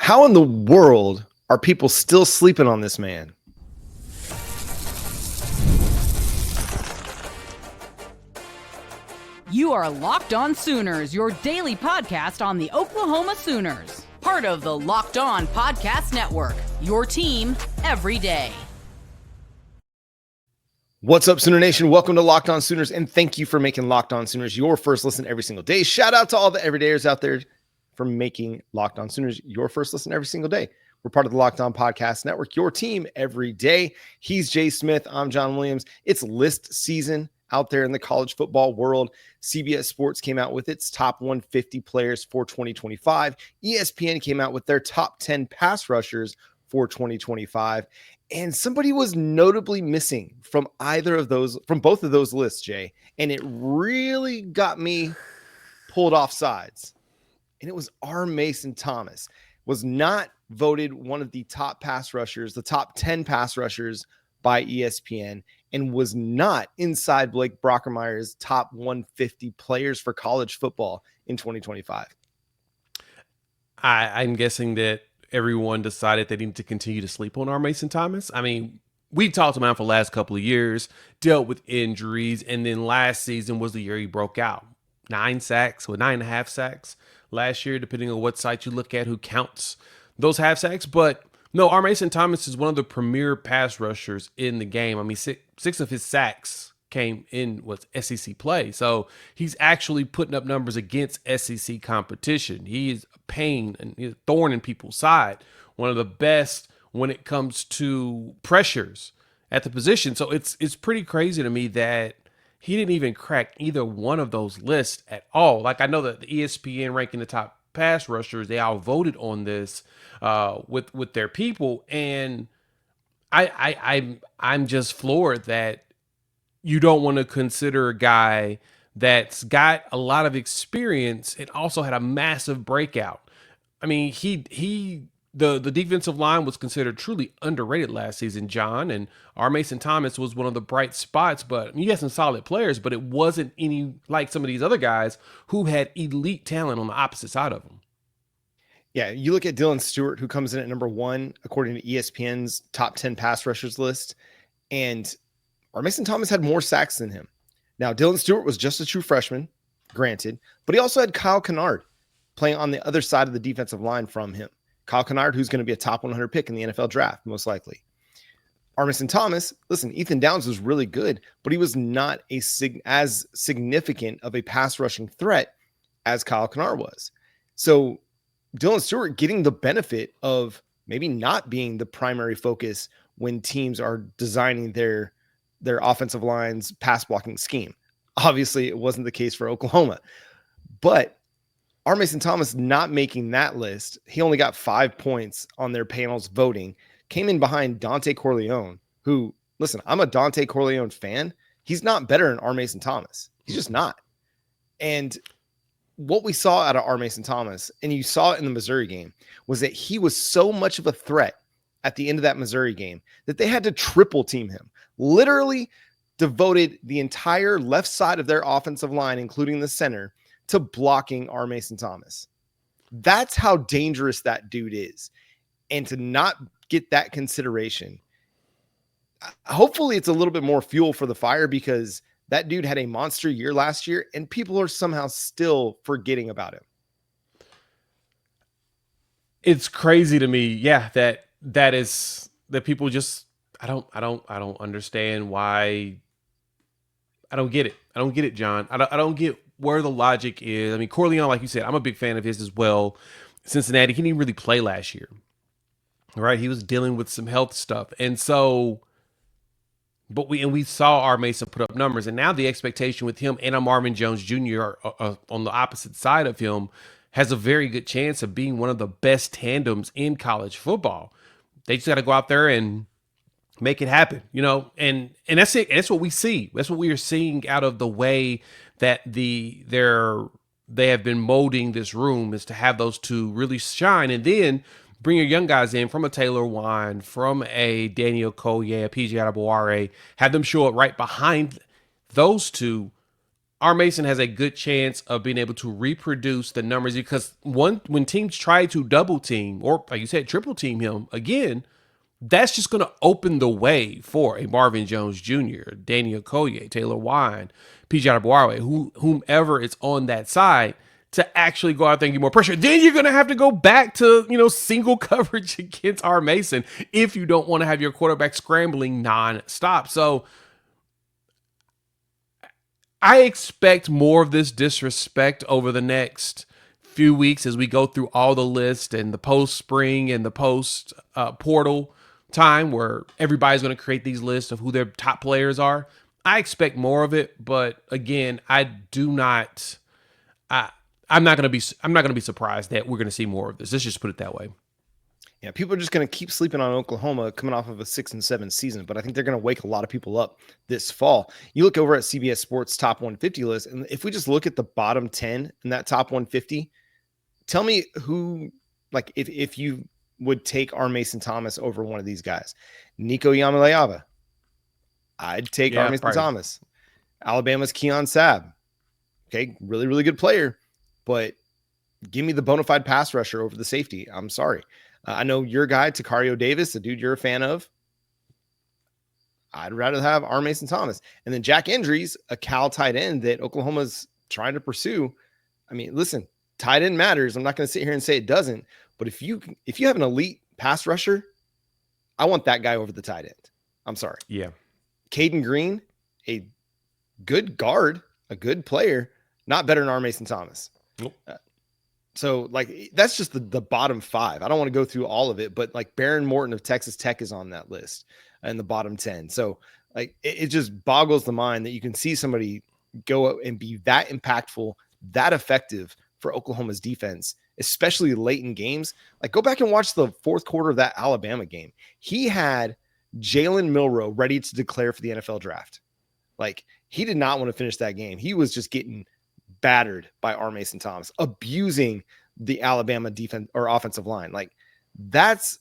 How in the world are people still sleeping on this man? You are Locked On Sooners, your daily podcast on the Oklahoma Sooners. Part of the Locked On Podcast Network, your team every day. What's up, Sooner Nation? Welcome to Locked On Sooners, and thank you for making Locked On Sooners your first listen every single day. Shout out to all the everydayers out there for making Locked On Sooners your first listen every single day. We're part of the Locked On Podcast Network, your team every day. He's Jay Smith. I'm John Williams. It's list season out there in the college football world. CBS Sports came out with its top 150 players for 2025. ESPN came out with their top 10 pass rushers for 2025. And somebody was notably missing from both of those lists, Jay. And it really got me pulled off sides. And it was RMason Thomas. Was not voted one of the top pass rushers, the top 10 pass rushers by ESPN, and was not inside Blake Brockermeyer's top 150 players for college football in 2025. I'm guessing that everyone decided they needed to continue to sleep on RMason Thomas. I mean, we talked about him for the last couple of years, dealt with injuries, and then last season was the year he broke out. 9.5 sacks last year, depending on what site you look at, who counts those half sacks. But no, RMason Thomas is one of the premier pass rushers in the game. I mean, six of his sacks came in was SEC play. So he's actually putting up numbers against SEC competition. He is a pain and a thorn in people's side. One of the best when it comes to pressures at the position. So it's pretty crazy to me that he didn't even crack either one of those lists at all. Like, I know that the ESPN ranking the top pass rushers, they all voted on this with their people, and I'm just floored that you don't want to consider a guy that's got a lot of experience and also had a massive breakout. I mean, the defensive line was considered truly underrated last season, John, and RMason Thomas was one of the bright spots, but you had some solid players, but it wasn't any like some of these other guys who had elite talent on the opposite side of them. Yeah, you look at Dylan Stewart, who comes in at number 1, according to ESPN's top 10 pass rushers list, and RMason Thomas had more sacks than him. Now, Dylan Stewart was just a true freshman, granted, but he also had Kyle Kennard playing on the other side of the defensive line from him. Kyle Kennard, who's going to be a top 100 pick in the NFL draft, most likely. RMason Thomas, listen, Ethan Downs was really good, but he was not as significant of a pass rushing threat as Kyle Kennard was. So Dylan Stewart getting the benefit of maybe not being the primary focus when teams are designing their offensive line's pass blocking scheme. Obviously, it wasn't the case for Oklahoma, but RMason Thomas not making that list, he only got 5 points on their panel's voting, came in behind Dante Corleone, who, listen, I'm a Dante Corleone fan. He's not better than RMason Thomas. He's just not. And what we saw out of RMason Thomas, and you saw it in the Missouri game, was that he was so much of a threat at the end of that Missouri game that they had to triple team him. Literally devoted the entire left side of their offensive line, including the center, to blocking RMason Thomas. That's how dangerous that dude is. And to not get that consideration, hopefully it's a little bit more fuel for the fire, because that dude had a monster year last year and people are somehow still forgetting about him. It's crazy to me. Yeah, that people just, I don't understand why. I don't get it. I don't get it, John. I don't get where the logic is. I mean, Corleone, like you said, I'm a big fan of his as well. Cincinnati, he didn't really play last year, right? He was dealing with some health stuff. And so, but we saw RMason put up numbers, and now the expectation with him and Marvin Jones Jr. On the opposite side of him has a very good chance of being one of the best tandems in college football. They just got to go out there and make it happen, and that's it. That's what we see. That's what we are seeing out of the way that they have been molding this room, is to have those two really shine, and then bring your young guys in from a Taylor Wine, from a Daniel Collier, a PJ Adebaware, have them show up right behind those two RMason has a good chance of being able to reproduce the numbers, because when teams try to double team or, like you said, triple team him again, that's just going to open the way for a Marvin Jones Jr., Daniel Okoye, Taylor Wine, PJ Abuarwe, whomever is on that side, to actually go out there and get more pressure. Then you're going to have to go back to, single coverage against RMason if you don't want to have your quarterback scrambling nonstop. So I expect more of this disrespect over the next few weeks as we go through all the lists and the post-spring and the post-portal time where everybody's going to create these lists of who their top players are. I expect more of it, but again, I'm not going to be surprised that we're going to see more of this. Let's just put it that way. Yeah, people are just going to keep sleeping on Oklahoma coming off of a 6-7 season, but I think they're going to wake a lot of people up this fall. You look over at CBS Sports top 150 list, and if we just look at the bottom 10 in that top 150, tell me who, like, if you would take RMason Thomas over one of these guys. Nico Yamaleava. I'd take RMason Thomas. Alabama's Keon Sabb. Okay, really, really good player, but give me the bona fide pass rusher over the safety. I'm sorry. I know your guy, Takario Davis, a dude you're a fan of. I'd rather have RMason Thomas. And then Jack Endries, a Cal tight end that Oklahoma's trying to pursue. I mean, listen, tight end matters. I'm not going to sit here and say it doesn't. But if you have an elite pass rusher, I want that guy over the tight end. I'm sorry. Yeah. Caden Green, a good guard, a good player, not better than RMason Thomas. Nope. So, like, that's just the bottom 5. I don't want to go through all of it, but, like, Baron Morton of Texas Tech is on that list in the bottom 10. So, like, it just boggles the mind that you can see somebody go and be that impactful, that effective for Oklahoma's defense, especially late in games. Like, go back and watch the fourth quarter of that Alabama game. He had Jalen Milroe ready to declare for the NFL draft. Like, he did not want to finish that game. He was just getting battered by RMason Thomas, abusing the Alabama defense or offensive line. Like, that's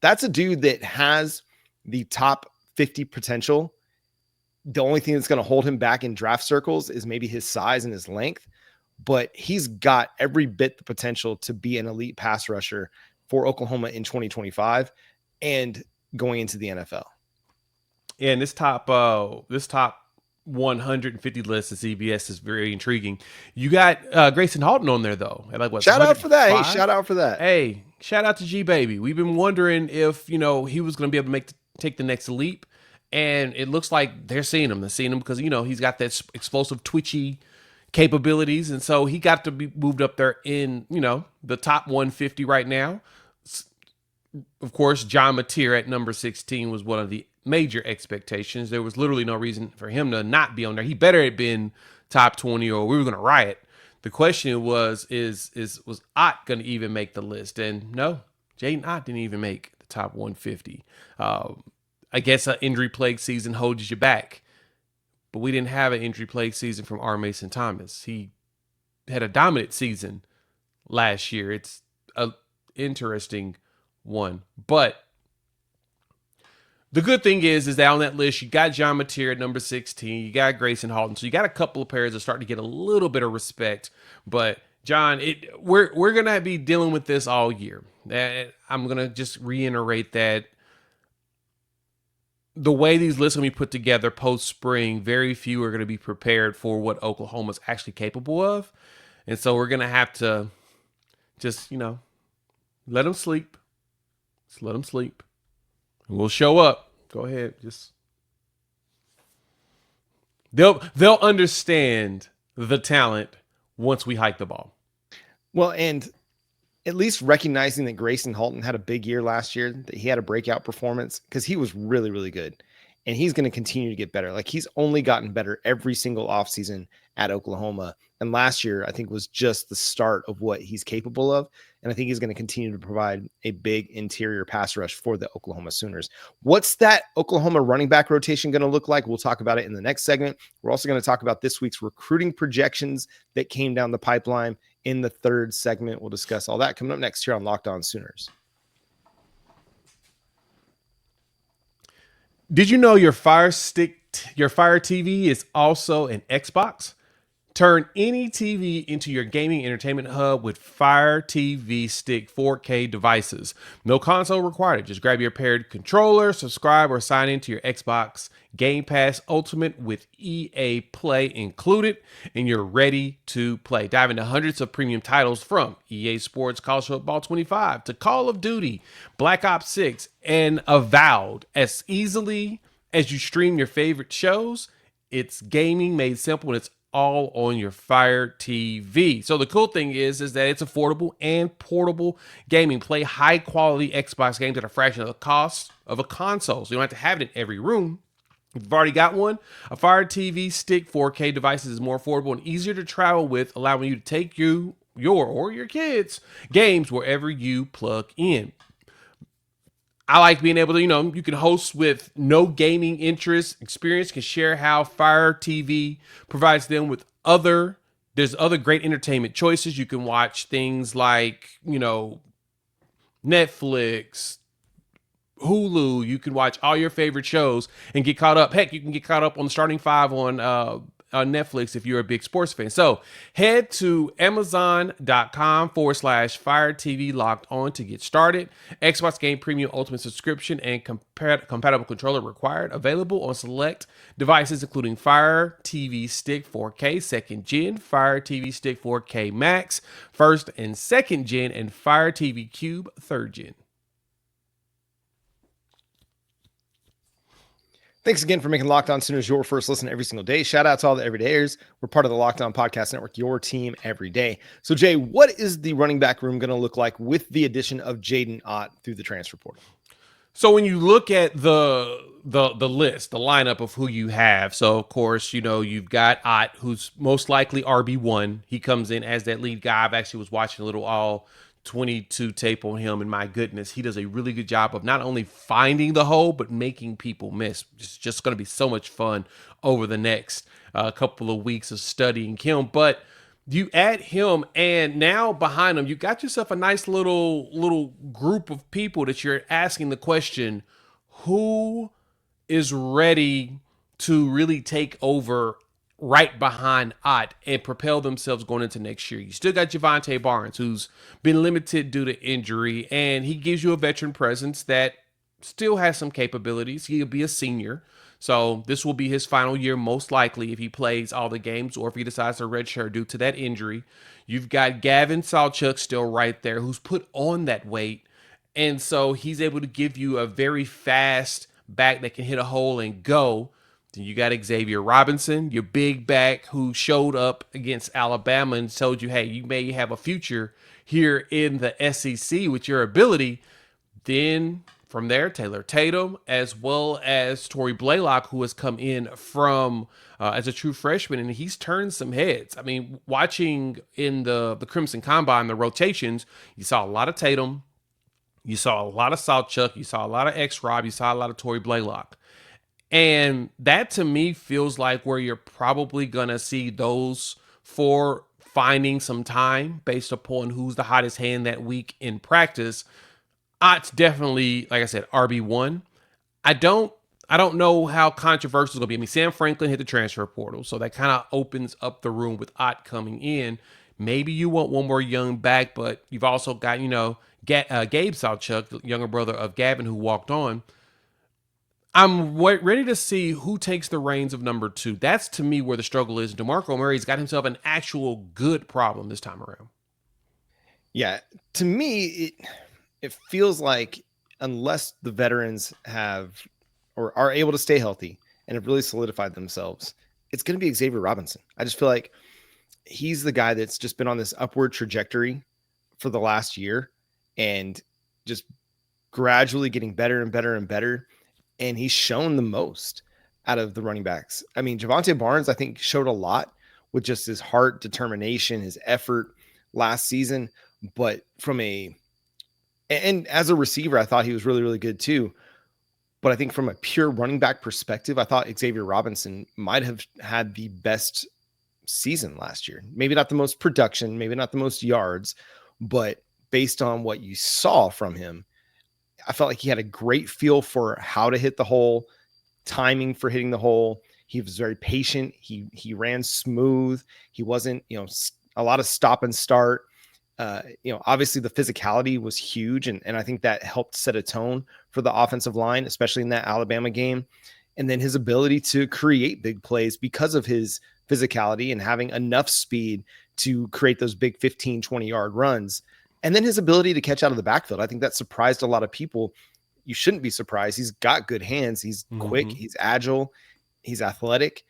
a dude that has the top 50 potential. The only thing that's going to hold him back in draft circles is maybe his size and his length, but he's got every bit the potential to be an elite pass rusher for Oklahoma in 2025 and going into the NFL. Yeah, and this top 150 list of CBS is very intriguing. You got Grayson Halton on there, though. Like, what, shout out for that. Hey, shout out for that. Hey, shout out to G Baby. We've been wondering if he was going to be able to take the next leap, and it looks like they're seeing him. They're seeing him because he's got that explosive, twitchy capabilities, and so he got to be moved up there in the top 150 right now. Of course, John Mateer at number 16 was one of the major expectations. There was literally no reason for him to not be on there. He better have been top 20 or we were going to riot. The question was Ott going to even make the list? And no, Jaydn Ott didn't even make the top 150. I guess an injury-plagued season holds you back. But we didn't have an injury-plagued season from RMason Thomas. He had a dominant season last year. It's an interesting one. But the good thing is that on that list, you got John Mateer at number 16. You got Grayson Halton. So you got a couple of players that are starting to get a little bit of respect. But, John, we're going to be dealing with this all year. I'm going to just reiterate that the way these lists are going to be put together post-spring, very few are going to be prepared for what Oklahoma's actually capable of. And so we're going to have to just, let them sleep. Just let them sleep. And we'll show up. Go ahead. Just they'll understand the talent once we hike the ball. Well, and at least recognizing that Grayson Halton had a big year last year, that he had a breakout performance because he was really, really good. And he's going to continue to get better. Like, he's only gotten better every single offseason at Oklahoma. And last year, I think, was just the start of what he's capable of. And I think he's going to continue to provide a big interior pass rush for the Oklahoma Sooners. What's that Oklahoma running back rotation going to look like? We'll talk about it in the next segment. We're also going to talk about this week's recruiting projections that came down the pipeline in the third segment. We'll discuss all that coming up next here on Locked On Sooners. Did you know your Fire TV is also an Xbox? Turn any TV into your gaming entertainment hub with Fire TV Stick 4K devices. No console required. Just grab your paired controller, subscribe, or sign into your Xbox Game Pass Ultimate with EA Play included, and you're ready to play. Dive into hundreds of premium titles from EA Sports College Football 25 to Call of Duty, Black Ops 6, and Avowed as easily as you stream your favorite shows. It's gaming made simple, and it's all on your Fire TV. So the cool thing is that it's affordable and portable gaming. Play high quality Xbox games at a fraction of the cost of a console. So you don't have to have it in every room. If you've already got one, a Fire TV Stick 4K device is more affordable and easier to travel with, allowing you to take your or your kids' games wherever you plug in. I like being able to, you can host with no gaming interest, experience, can share how Fire TV provides them with there's other great entertainment choices. You can watch things like, Netflix, Hulu. You can watch all your favorite shows and get caught up. Heck, you can get caught up on the starting five on Netflix if you're a big sports fan. So head to amazon.com/Fire TV Locked On to get started. Xbox Game Premium Ultimate subscription and compatible controller required. Available on select devices including Fire TV Stick 4K 2nd Gen, Fire TV Stick 4K Max 1st and 2nd Gen, and Fire TV Cube 3rd Gen. Thanks again for making Locked On Sooners your first listen every single day. Shout out to all the everydayers. We're part of the Locked On Podcast Network, your team every day. So, Jay, what is the running back room going to look like with the addition of Jaydn Ott through the transfer portal? So when you look at the list, the lineup of who you have, so of course, you've got Ott, who's most likely RB1. He comes in as that lead guy. I've actually was watching a little all 22 tape on him, and my goodness, he does a really good job of not only finding the hole but making people miss. It's just going to be so much fun over the next couple of weeks of studying him. But you add him, and now behind him, you got yourself a nice little group of people that you're asking the question: who is ready to really take over right behind Ott and propel themselves going into next year? You still got Jovantae Barnes, who's been limited due to injury, and he gives you a veteran presence that still has some capabilities. He'll be a senior, so this will be his final year most likely if he plays all the games or if he decides to redshirt due to that injury. You've got Gavin Sawchuk still right there, who's put on that weight, and so he's able to give you a very fast back that can hit a hole and go. Then you got Xavier Robinson, your big back, who showed up against Alabama and told you, hey, you may have a future here in the SEC with your ability. Then from there, Taylor Tatum, as well as Torrey Blaylock, who has come in from as a true freshman, and he's turned some heads. I mean, watching in the Crimson Combine, the rotations, you saw a lot of Tatum, you saw a lot of Sawchuk, you saw a lot of X-Rob, you saw a lot of Torrey Blaylock. And that to me feels like where you're probably going to see those four finding some time based upon who's the hottest hand that week in practice. Ott's definitely, like I said, RB1. I don't know how controversial it's going to be. I mean, Sam Franklin hit the transfer portal, so that kind of opens up the room with Ott coming in. Maybe you want one more young back, but you've also got, Gabe Sawchuk, the younger brother of Gavin, who walked on. I'm ready to see who takes the reins of number 2. That's, to me, where the struggle is. DeMarco Murray's got himself an actual good problem this time around. Yeah, to me, it feels like unless the veterans have or are able to stay healthy and have really solidified themselves, it's going to be Xavier Robinson. I just feel like he's the guy that's just been on this upward trajectory for the last year and just gradually getting better and better and better. And he's shown the most out of the running backs. I mean, Jovantae Barnes, I think, showed a lot with just his heart, determination, his effort last season. But and as a receiver, I thought he was really, really good too. But I think from a pure running back perspective, I thought Xavier Robinson might have had the best season last year. Maybe not the most production, maybe not the most yards, but based on what you saw from him, I felt like he had a great feel for how to hit the hole, timing for hitting the hole. He was very patient. He ran smooth. He wasn't, a lot of stop and start. Obviously the physicality was huge, and I think that helped set a tone for the offensive line, especially in that Alabama game. And then his ability to create big plays because of his physicality and having enough speed to create those big 15, 20-yard runs. And then his ability to catch out of the backfield. I think that surprised a lot of people. You shouldn't be surprised. He's got good hands. He's quick. He's agile. He's athletic.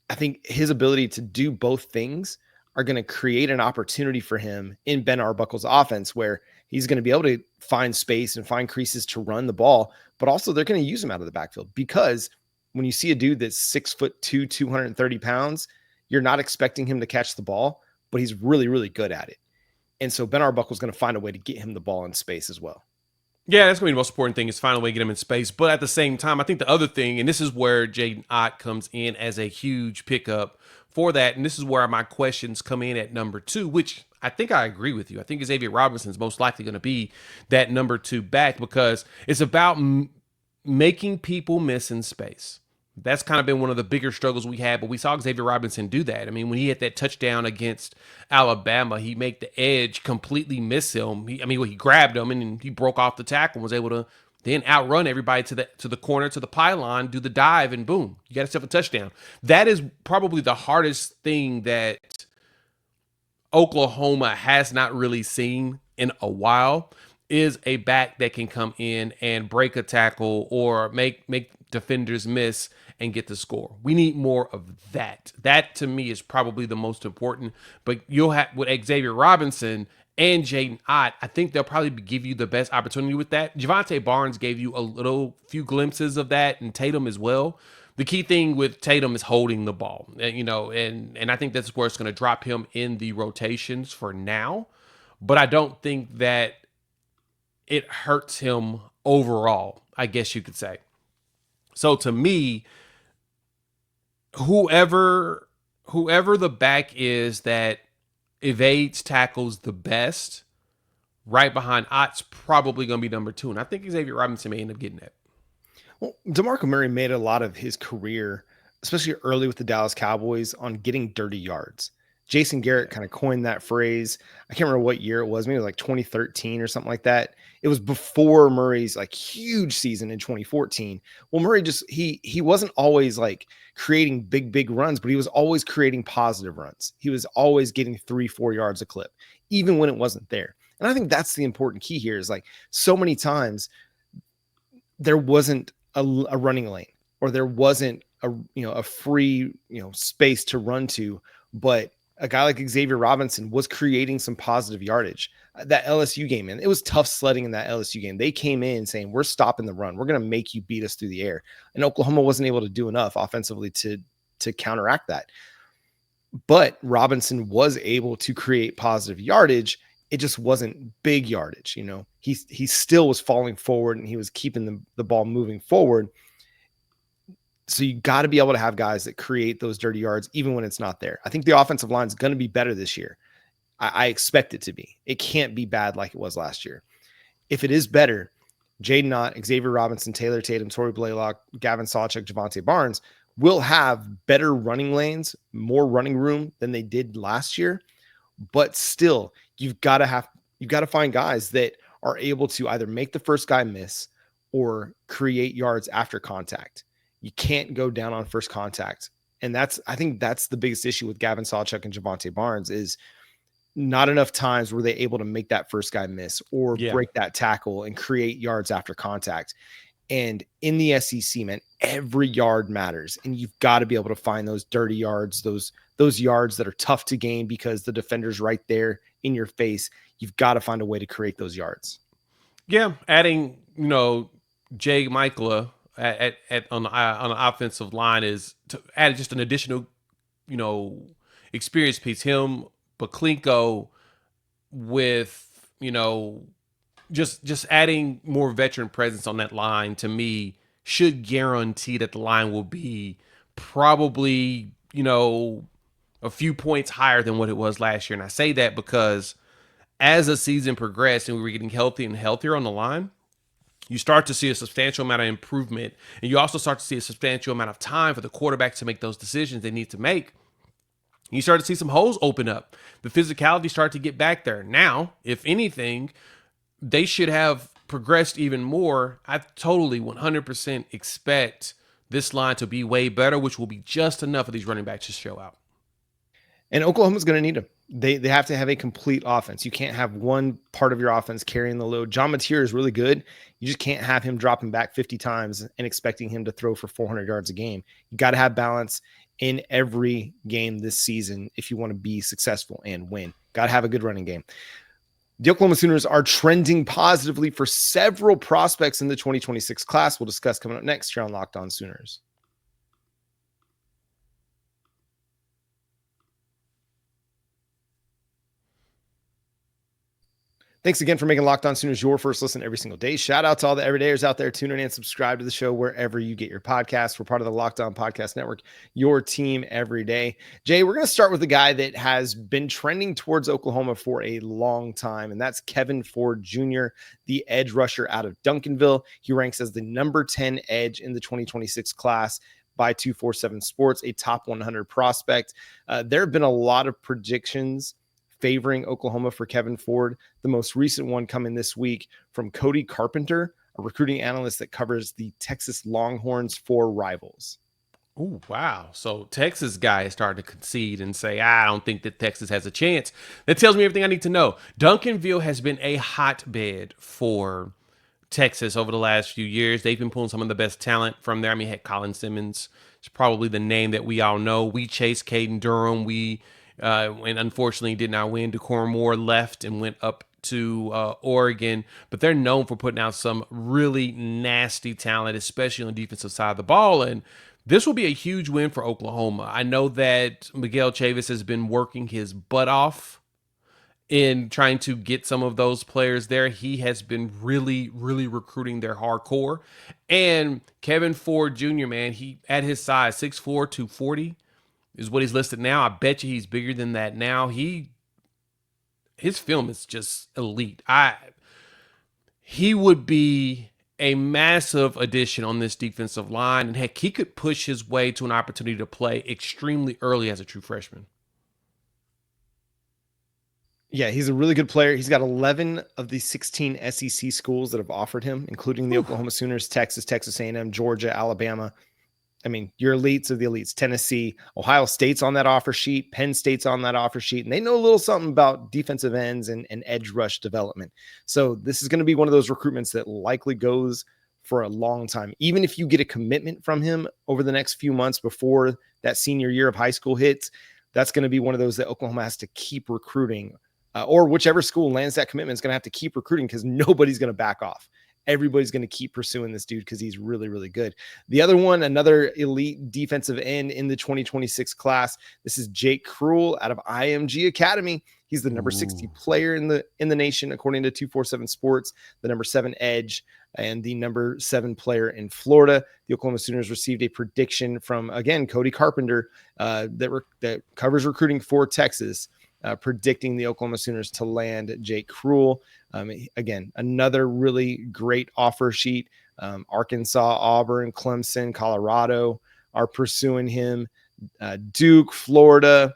I think his ability to do both things are going to create an opportunity for him in Ben Arbuckle's offense, where he's going to be able to find space and find creases to run the ball, but also they're going to use him out of the backfield, because when you see a dude that's 6'2", 230 pounds, you're not expecting him to catch the ball, but he's really, really good at it. And so Ben Arbuckle is going to find a way to get him the ball in space as well. Yeah, that's going to be the most important thing, is find a way to get him in space. But at the same time, I think the other thing, and this is where Jaydn comes in as a huge pickup for that, and this is where my questions come in at number 2, which I think I agree with you. I think Xavier Robinson is most likely going to be that number 2 back, because it's about making people miss in space. That's kind of been one of the bigger struggles we had, but we saw Xavier Robinson do that. I mean, when he had that touchdown against Alabama, he made the edge completely miss him. He grabbed him and he broke off the tackle and was able to then outrun everybody to the corner, to the pylon, do the dive, and boom, you got yourself a touchdown. That is probably the hardest thing that Oklahoma has not really seen in a while, is a back that can come in and break a tackle or make defenders miss and get the score. We need more of that. That to me is probably the most important. But you'll have with Xavier Robinson and Jaydn, I think they'll probably give you the best opportunity with that. Jovantae Barnes gave you a few glimpses of that, and Tatum as well. The key thing with Tatum is holding the ball, and I think that's where it's going to drop him in the rotations for now. But I don't think that it hurts him overall, I guess you could say. So to me, whoever the back is that evades tackles the best, right behind Ott's probably going to be number 2. And I think Xavier Robinson may end up getting that. Well, DeMarco Murray made a lot of his career, especially early with the Dallas Cowboys, on getting dirty yards. Jason Garrett kind of coined that phrase. I can't remember what year it was. Maybe it was like 2013 or something like that. It was before Murray's like huge season in 2014. Well, Murray he wasn't always like creating big runs, but he was always creating positive runs. He was always getting 3-4 yards a clip, even when it wasn't there. And I think that's the important key here, is like so many times there wasn't a running lane, or there wasn't a free, space to run to, but a guy like Xavier Robinson was creating some positive yardage. That LSU game, man, it was tough sledding in that LSU game. They came in saying, we're stopping the run. We're going to make you beat us through the air. And Oklahoma wasn't able to do enough offensively to counteract that. But Robinson was able to create positive yardage. It just wasn't big yardage. He still was falling forward, and he was keeping the ball moving forward. So you got to be able to have guys that create those dirty yards, even when it's not there. I think the offensive line is going to be better this year. I expect it to be. It can't be bad like it was last year. If it is better, Jaydn Ott, Xavier Robinson, Taylor Tatum, Torrey Blaylock, Gavin Sawchuk, Jovantae Barnes will have better running lanes, more running room than they did last year. But still, you've got to find guys that are able to either make the first guy miss or create yards after contact. You can't go down on first contact. And I think that's the biggest issue with Gavin Sawchuk and Jovantae Barnes, is not enough times were they able to make that first guy miss or break that tackle and create yards after contact. And in the SEC, man, every yard matters. And you've got to be able to find those dirty yards, those yards that are tough to gain because the defender's right there in your face. You've got to find a way to create those yards. Yeah, adding, Jay Michaela on the offensive line is to add just an additional, experience piece. Him, Baklinko, with just adding more veteran presence on that line, to me, should guarantee that the line will be probably a few points higher than what it was last year. And I say that because as the season progressed and we were getting healthier and healthier on the line, you start to see a substantial amount of improvement, and you also start to see a substantial amount of time for the quarterback to make those decisions they need to make. You start to see some holes open up. The physicality started to get back there. Now, if anything, they should have progressed even more. I totally 100% expect this line to be way better, which will be just enough of these running backs to show out. And Oklahoma's going to need them. They have to have a complete offense. You can't have one part of your offense carrying the load. John Mateer is really good. You just can't have him dropping back 50 times and expecting him to throw for 400 yards a game. You got to have balance in every game this season if you want to be successful and win. Got to have a good running game. The Oklahoma Sooners are trending positively for several prospects in the 2026 class. We'll discuss coming up next here on Locked On Sooners. Thanks again for making Locked On Sooners your first listen every single day. Shout out to all the everydayers out there tuning in. Subscribe to the show wherever you get your podcasts. We're part of the Locked On Podcast Network, your team every day. Jay, we're going to start with a guy that has been trending towards Oklahoma for a long time, and that's Kevin Ford Jr., the edge rusher out of Duncanville. He ranks as the number 10 edge in the 2026 class by 247 Sports, a top 100 prospect. There have been a lot of predictions favoring Oklahoma for Kevin Ford. The most recent one coming this week from Cody Carpenter, a recruiting analyst that covers the Texas Longhorns for Rivals. Oh, wow. So Texas guy is starting to concede and say, I don't think that Texas has a chance. That tells me everything I need to know. Duncanville has been a hotbed for Texas over the last few years. They've been pulling some of the best talent from there. I mean, heck, Colin Simmons is probably the name that we all know. We chased Caden Durham. And unfortunately did not win. Decorum Moore left and went up to Oregon, but they're known for putting out some really nasty talent, especially on the defensive side of the ball. And this will be a huge win for Oklahoma. I know that Miguel Chavis has been working his butt off in trying to get some of those players there. He has been really, really recruiting their hardcore. And Kevin Ford Jr., man, he at his size, 6'4", 240, is what he's listed now. I bet you he's bigger than that now. His film is just elite. He would be a massive addition on this defensive line, and heck, he could push his way to an opportunity to play extremely early as a true freshman. Yeah, he's a really good player. He's got 11 of the 16 SEC schools that have offered him, including the Oklahoma Sooners, Texas, Texas A&M, Georgia, Alabama. I mean, your elites of the elites. Tennessee, Ohio State's on that offer sheet. Penn State's on that offer sheet. And they know a little something about defensive ends and edge rush development. So this is going to be one of those recruitments that likely goes for a long time. Even if you get a commitment from him over the next few months before that senior year of high school hits, that's going to be one of those that Oklahoma has to keep recruiting. Or whichever school lands that commitment is going to have to keep recruiting because nobody's going to back off. Everybody's going to keep pursuing this dude because he's really, really good. The other one, another elite defensive end in the 2026 class. This is Jake Kruel out of IMG Academy. He's the number 60 player in the nation, according to 247 Sports, the number 7 edge, and the number 7 player in Florida. The Oklahoma Sooners received a prediction from, again, Cody Carpenter that covers recruiting for Texas, predicting the Oklahoma Sooners to land Jake Kruel. Again, another really great offer sheet. Arkansas, Auburn, Clemson, Colorado are pursuing him. Duke, Florida,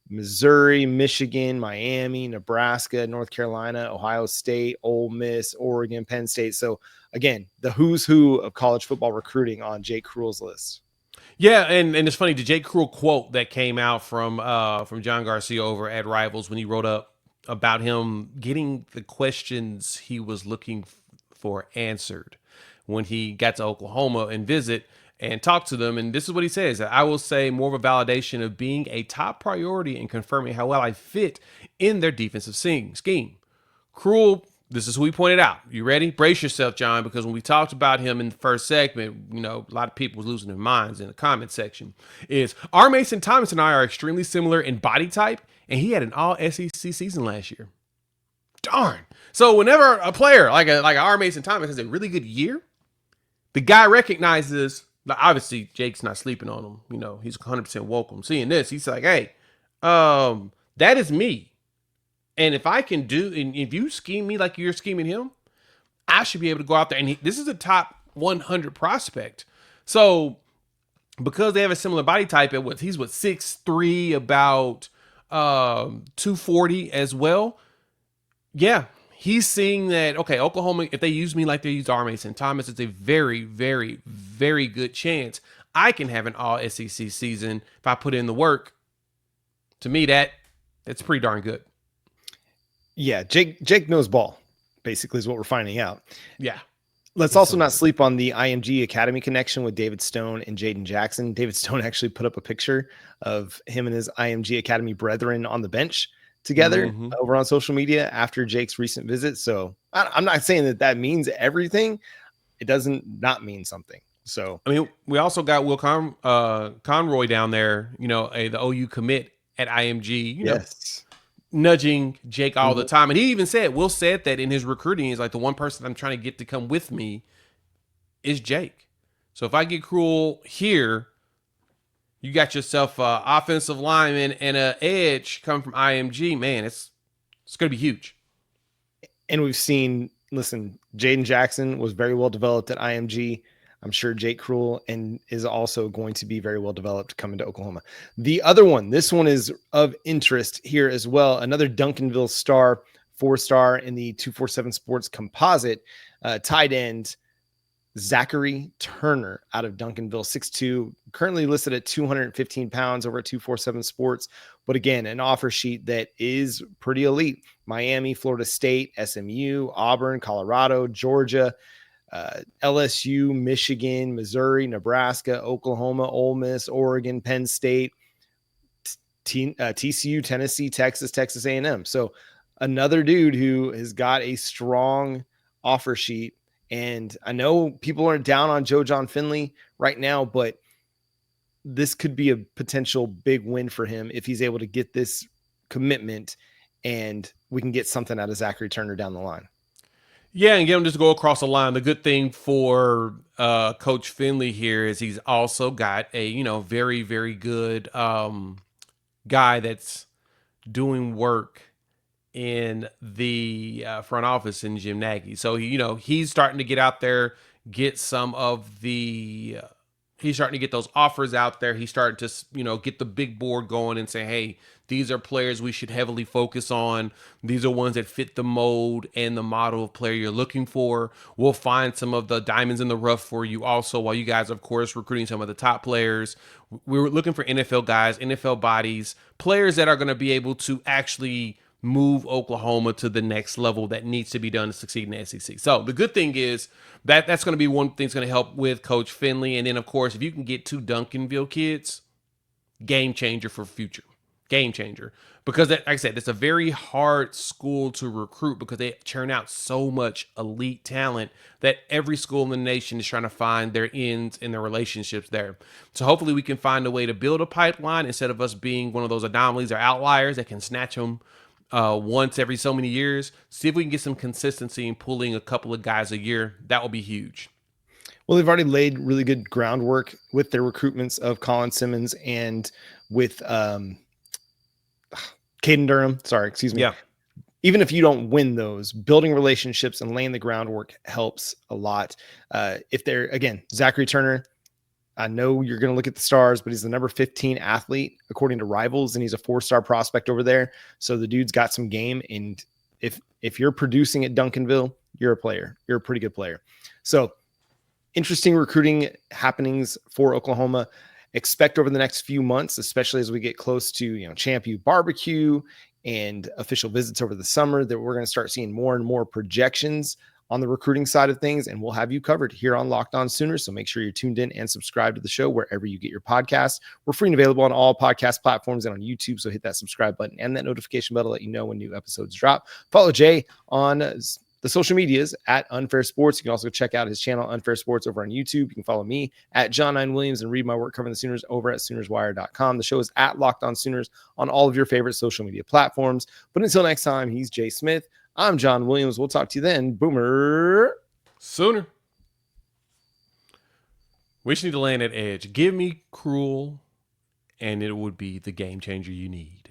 Missouri, Michigan, Miami, Nebraska, North Carolina, Ohio State, Ole Miss, Oregon, Penn State. So again, the who's who of college football recruiting on Jake Kruel's list. Yeah, and it's funny, the Jake Kruel quote that came out from John Garcia over at Rivals when he wrote up about him getting the questions he was looking for answered when he got to Oklahoma and visit and talk to them. And this is what he says: I will say more of a validation of being a top priority and confirming how well I fit in their defensive scheme. Kruel, this is who he pointed out. You ready? Brace yourself, John, because when we talked about him in the first segment, a lot of people was losing their minds in the comment section. Is RMason Thomas and I are extremely similar in body type, and he had an all SEC season last year. Darn. So whenever a player like RMason Thomas has a really good year, the guy recognizes. Obviously, Jake's not sleeping on him. He's 100% welcome. Seeing this, he's like, hey, that is me. And if you scheme me like you're scheming him, I should be able to go out there. And this is a top 100 prospect. So because they have a similar body type, he's 6'3", about 240 as well. Yeah, he's seeing that, okay, Oklahoma, if they use me like they use RMason Thomas, it's a very, very, very good chance I can have an all SEC season if I put in the work. To me, that's pretty darn good. Yeah, Jake knows ball, basically, is what we're finding out. Yeah. Let's also not sleep on the IMG Academy connection with David Stone and Jaydn Jackson. David Stone actually put up a picture of him and his IMG Academy brethren on the bench together over on social media after Jake's recent visit. So I'm not saying that means everything. It doesn't not mean something. So, I mean, we also got Will Conroy down there, the OU commit at IMG, yes, nudging Jake all the time. And he even Will said that in his recruiting, he's like, the one person I'm trying to get to come with me is Jake. So if I get Kruel here, you got yourself an offensive lineman and an edge coming from IMG. Man, it's going to be huge. And we've seen, listen, Jaydn Jackson was very well developed at IMG. I'm sure Jake Kruel and is also going to be very well developed coming to Oklahoma. The other one, this one is of interest here as well. Another Duncanville star, 4-star in the 247 Sports composite, tight end Zachary Turner out of Duncanville, 6'2", currently listed at 215 pounds over at 247 Sports. But again, an offer sheet that is pretty elite. Miami, Florida State, SMU, Auburn, Colorado, Georgia, LSU, Michigan, Missouri, Nebraska, Oklahoma, Ole Miss, Oregon, Penn State, TCU, Tennessee, Texas A&M. So another dude who has got a strong offer sheet. And I know people are down on Joe John Finley right now, but this could be a potential big win for him if he's able to get this commitment and we can get something out of Zachary Turner down the line. Yeah, and get him just go across the line. The good thing for Coach Finley here is he's also got a very, very good guy that's doing work in the front office in Jim Nagy. So he's starting to get out there, get some of the. He's starting to get those offers out there. He's starting to, get the big board going and say, hey, these are players we should heavily focus on. These are ones that fit the mold and the model of player you're looking for. We'll find some of the diamonds in the rough for you also, while you guys, of course, recruiting some of the top players. We're looking for NFL guys, NFL bodies, players that are going to be able to actually move Oklahoma to the next level that needs to be done to succeed in the SEC. So the good thing is that's going to be one thing that's going to help with Coach Finley. And then, of course, if you can get 2 Duncanville kids, game changer for future. Game changer. Because, like I said, it's a very hard school to recruit because they churn out so much elite talent that every school in the nation is trying to find their ends and their relationships there. So hopefully we can find a way to build a pipeline instead of us being one of those anomalies or outliers that can snatch them once every so many years. See if we can get some consistency in pulling a couple of guys a year. That will be huge. Well, they've already laid really good groundwork with their recruitments of Colin Simmons and with Caden Durham. Sorry, excuse me. Yeah. Even if you don't win those, building relationships and laying the groundwork helps a lot. If they're, again, Zachary Turner, I know you're going to look at the stars, but he's the number 15 athlete according to Rivals, and he's a 4-star prospect over there. So the dude's got some game. And if you're producing at Duncanville, you're a player. You're a pretty good player. So interesting recruiting happenings for Oklahoma. Expect over the next few months, especially as we get close to Champ U barbecue and official visits over the summer, that we're going to start seeing more and more projections on the recruiting side of things, and we'll have you covered here on Locked On Sooners. So make sure you're tuned in and subscribe to the show wherever you get your podcasts. We're free and available on all podcast platforms and on YouTube, so hit that subscribe button and that notification bell to let you know when new episodes drop. Follow Jay on the social medias at Unfair Sports. You can also check out his channel, Unfair Sports, over on YouTube. You can follow me at John 9 Williams and read my work covering the Sooners over at SoonersWire.com. The show is at Locked On Sooners on all of your favorite social media platforms. But until next time, he's Jay Smith. I'm John Williams. We'll talk to you then. Boomer Sooner. We just need to land at edge. Give me Kruel, and it would be the game changer you need.